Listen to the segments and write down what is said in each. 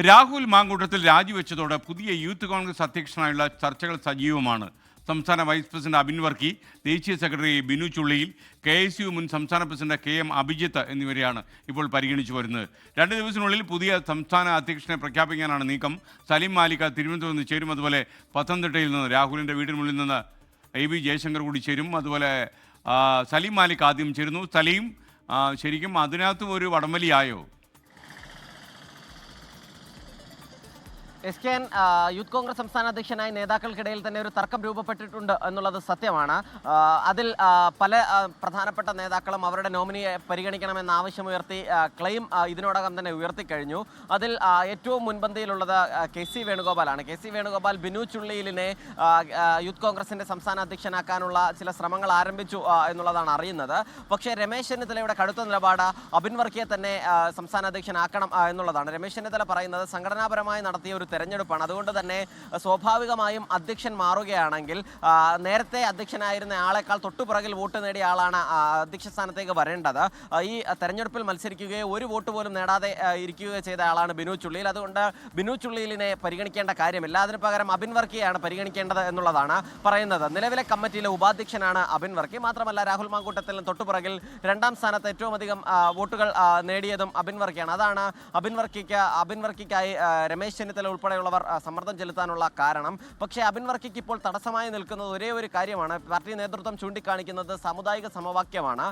രാഹുൽ മാങ്കൂട്ടത്തിൽ രാജിവെച്ചതോടെ പുതിയ യൂത്ത് കോൺഗ്രസ് അധ്യക്ഷനായുള്ള ചർച്ചകൾ സജീവമാണ്. സംസ്ഥാന വൈസ് പ്രസിഡന്റ് അബിൻ വർക്കി, ദേശീയ സെക്രട്ടറി ബിനു ചുള്ളിയിൽ, KSU മുൻ സംസ്ഥാന പ്രസിഡന്റ് KM അഭിജിത്ത് എന്നിവരെയാണ് ഇപ്പോൾ പരിഗണിച്ചു വരുന്നത്. 2 ദിവസത്തിനുള്ളിൽ പുതിയ സംസ്ഥാന അധ്യക്ഷനെ പ്രഖ്യാപിക്കാനാണ് നീക്കം. സലീം മാലിക് തിരുവനന്തപുരത്ത് നിന്ന് ചേരും. അതുപോലെ പത്തനംതിട്ടയിൽ നിന്ന് രാഹുലിൻ്റെ വീടിന് മുന്നിൽ നിന്ന് AB ജയശങ്കർ കൂടി ചേരും. അതുപോലെ സലീം മാലിക് ആദ്യം ചേരുന്നു. സലീം, ശരിക്കും അതിനകത്തും ഒരു വടംവലിയായോ? SKN യൂത്ത് കോൺഗ്രസ് സംസ്ഥാന അധ്യക്ഷനായി നേതാക്കൾക്കിടയിൽ തന്നെ ഒരു തർക്കം രൂപപ്പെട്ടിട്ടുണ്ട് എന്നുള്ളത് സത്യമാണ്. അതിൽ പല പ്രധാനപ്പെട്ട നേതാക്കളും അവരുടെ നോമിനിയെ പരിഗണിക്കണമെന്ന ആവശ്യമുയർത്തി ക്ലെയിം ഇതിനോടകം തന്നെ ഉയർത്തിക്കഴിഞ്ഞു. അതിൽ ഏറ്റവും മുൻപന്തിയിലുള്ളത് KC വേണുഗോപാലാണ്. KC വേണുഗോപാൽ ബിനു ചുള്ളിയിലിനെ യൂത്ത് കോൺഗ്രസിൻ്റെ സംസ്ഥാന അധ്യക്ഷനാക്കാനുള്ള ചില ശ്രമങ്ങൾ ആരംഭിച്ചു എന്നുള്ളതാണ് അറിയുന്നത്. പക്ഷേ രമേശ് ചെന്നിത്തലയുടെ കടുത്ത നിലപാട് അബിൻ വർക്കിയെ തന്നെ സംസ്ഥാന അധ്യക്ഷനാക്കണം എന്നുള്ളതാണ്. രമേശ് ചെന്നിത്തല പറയുന്നത് സംഘടനാപരമായി നടത്തിയ ഒരു തെരഞ്ഞെടുപ്പാണ്. അതുകൊണ്ട് തന്നെ സ്വാഭാവികമായും അധ്യക്ഷൻ മാറുകയാണെങ്കിൽ നേരത്തെ അധ്യക്ഷനായിരുന്ന ആളെക്കാൾ തൊട്ടുപിറകിൽ വോട്ട് നേടിയ ആളാണ് അധ്യക്ഷ സ്ഥാനത്തേക്ക് വരേണ്ടത്. ഈ തെരഞ്ഞെടുപ്പിൽ മത്സരിക്കുകയോ ഒരു വോട്ട് പോലും നേടാതെ ഇരിക്കുകയോ ചെയ്ത ആളാണ് ബിനു ചുള്ളിയിൽ. അതുകൊണ്ട് ബിനു ചുള്ളിയിലിനെ പരിഗണിക്കേണ്ട കാര്യമില്ല. അതിന് പകരം അബിൻ വർക്കിയാണ് പരിഗണിക്കേണ്ടത് എന്നുള്ളതാണ് പറയുന്നത്. നിലവിലെ കമ്മിറ്റിയിലെ ഉപാധ്യക്ഷനാണ് അബിൻ വർക്കി. മാത്രമല്ല രാഹുൽ മാങ്കൂട്ടത്തിൽ തൊട്ടുപിറകിൽ 2ാം സ്ഥാനത്ത് ഏറ്റവും അധികം വോട്ടുകൾ നേടിയതും അബിൻ വർക്കിയാണ്. അതാണ് അബിൻ വർക്കിക്കായി രമേശ് ചെന്നിത്തല ഉൾപ്പെടെയുള്ളവർ സമ്മർദ്ദം ചെലുത്താനുള്ള കാരണം. പക്ഷേ അബിൻ വർക്കിക്ക് ഇപ്പോൾ തടസ്സമായി നിൽക്കുന്നത് ഒരേ ഒരു കാര്യമാണ്. പാർട്ടി നേതൃത്വം ചൂണ്ടിക്കാണിക്കുന്നത് സാമുദായിക സമവാക്യമാണ്.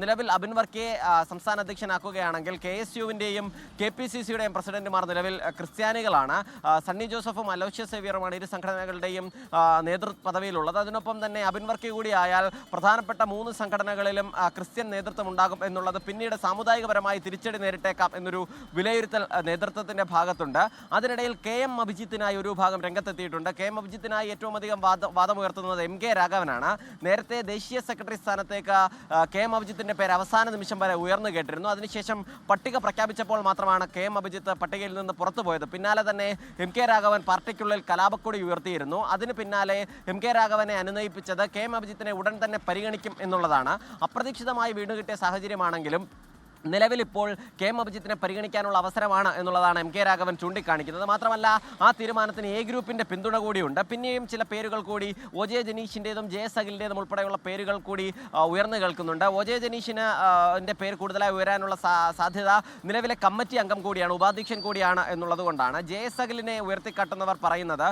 നിലവിൽ അബിൻ വർക്കിയെ സംസ്ഥാന അധ്യക്ഷനാക്കുകയാണെങ്കിൽ KSUവിൻ്റെയും KPCCയുടെയും പ്രസിഡന്റുമാർ നിലവിൽ ക്രിസ്ത്യാനികളാണ്. സണ്ണി ജോസഫും അലോഷ്യസ് സേവ്യറുമാണ് ഇരു സംഘടനകളുടെയും നേതൃത്വ പദവിയിലുള്ളത്. അതിനൊപ്പം തന്നെ അബിൻ വർക്കി കൂടി ആയാൽ പ്രധാനപ്പെട്ട 3 സംഘടനകളിലും ക്രിസ്ത്യൻ നേതൃത്വം ഉണ്ടാകും എന്നുള്ളത് പിന്നീട് സാമുദായികപരമായി തിരിച്ചടി നേരിട്ടേക്കാം എന്നൊരു വിലയിരുത്തൽ നേതൃത്വത്തിൻ്റെ ഭാഗത്തുണ്ട്. അതിനിടയിൽ KM അഭിജിത്തിനായി ഒരു വിഭാഗം രംഗത്തെത്തിയിട്ടുണ്ട്. KM അഭിജിത്തിനായി ഏറ്റവും അധികം വാദമുയർത്തുന്നത് MK രാഘവനാണ്. നേരത്തെ ദേശീയ സെക്രട്ടറി സ്ഥാനത്തേക്ക് KM അഭിജിത്തിൻ്റെ പേര് അവസാന നിമിഷം വരെ ഉയർന്നു കേട്ടിരുന്നു. അതിനുശേഷം പട്ടിക പ്രഖ്യാപിച്ചപ്പോൾ മാത്രമാണ് KM അഭിജിത്ത് പട്ടികയിൽ നിന്ന് പുറത്തുപോയത്. പിന്നാലെ തന്നെ MK രാഘവൻ പാർട്ടിക്കുള്ളിൽ കലാപക്കൊടി ഉയർത്തിയിരുന്നു. അതിന് പിന്നാലെ MK രാഘവനെ അനുനയിപ്പിച്ചത് KM അഭിജിത്തിനെ ഉടൻ തന്നെ പരിഗണിക്കും എന്നുള്ളതാണ്. അപ്രതീക്ഷിതമായി വീണുകിട്ടിയ സാഹചര്യമാണെങ്കിലും നിലവിലിപ്പോൾ KM അഭിജിത്തിനെ പരിഗണിക്കാനുള്ള അവസരമാണ് എന്നുള്ളതാണ് MK രാഘവൻ ചൂണ്ടിക്കാണിക്കുന്നത്. മാത്രമല്ല ആ തീരുമാനത്തിന് A ഗ്രൂപ്പിൻ്റെ പിന്തുണ കൂടിയുണ്ട്. പിന്നെയും ചില പേരുകൾ കൂടി OJ ജനീഷിൻ്റെതും JS അഖിലിൻ്റെതും ഉൾപ്പെടെയുള്ള പേരുകൾ കൂടി ഉയർന്നു കേൾക്കുന്നുണ്ട്. OJ ജനീഷിൻ്റെ പേര് കൂടുതലായി ഉയരാനുള്ള സാധ്യത നിലവിലെ കമ്മിറ്റി അംഗം കൂടിയാണ്, ഉപാധ്യക്ഷൻ കൂടിയാണ് എന്നുള്ളത് കൊണ്ടാണ്. JS അഖിലിനെ ഉയർത്തിക്കാട്ടുന്നവർ പറയുന്നത്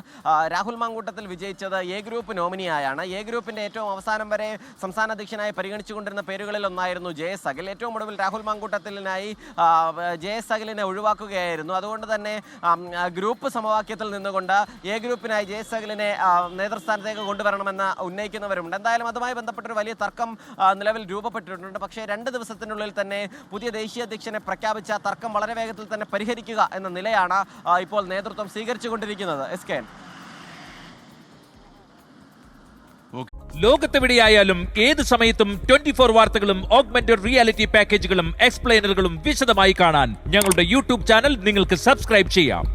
രാഹുൽ മാങ്കൂട്ടത്തിൽ വിജയിച്ചത് A ഗ്രൂപ്പ് നോമിനിയായാണ്. A ഗ്രൂപ്പിൻ്റെ ഏറ്റവും അവസാനം വരെ സംസ്ഥാന അധ്യക്ഷനായി പരിഗണിച്ചുകൊണ്ടിരുന്ന പേരുകളിൽ ഒന്നായിരുന്നു JS അഖിൽ. ഏറ്റവും ഒടുവിൽ രാഹുൽ കൂട്ടത്തിനായി JS അഖിലിനെ ഒഴിവാക്കുകയായിരുന്നു. അതുകൊണ്ട് തന്നെ ഗ്രൂപ്പ് സമവാക്യത്തിൽ നിന്നുകൊണ്ട് A ഗ്രൂപ്പിനായി JS അഖിലിനെ നേതൃസ്ഥാനത്തേക്ക് കൊണ്ടുവരണമെന്ന് ഉന്നയിക്കുന്നവരുണ്ട്. എന്തായാലും അതുമായി ബന്ധപ്പെട്ടൊരു വലിയ തർക്കം നിലവിൽ രൂപപ്പെട്ടിട്ടുണ്ട്. പക്ഷേ 2 ദിവസത്തിനുള്ളിൽ തന്നെ പുതിയ ദേശീയ അധ്യക്ഷനെ പ്രഖ്യാപിച്ച തർക്കം വളരെ വേഗത്തിൽ തന്നെ പരിഹരിക്കുക എന്ന നിലയാണ് ഇപ്പോൾ നേതൃത്വം സ്വീകരിച്ചുകൊണ്ടിരിക്കുന്നത്. SKN ലോകത്തെവിടെയായാലും ഏത് സമയത്തും 24 വാർത്തകളും ഓഗ്മെന്റഡ് റിയാലിറ്റി പാക്കേജുകളും എക്സ്പ്ലെയിനറുകളും വിശദമായി കാണാൻ ഞങ്ങളുടെ YouTube ചാനൽ നിങ്ങൾക്ക് സബ്സ്ക്രൈബ് ചെയ്യാം.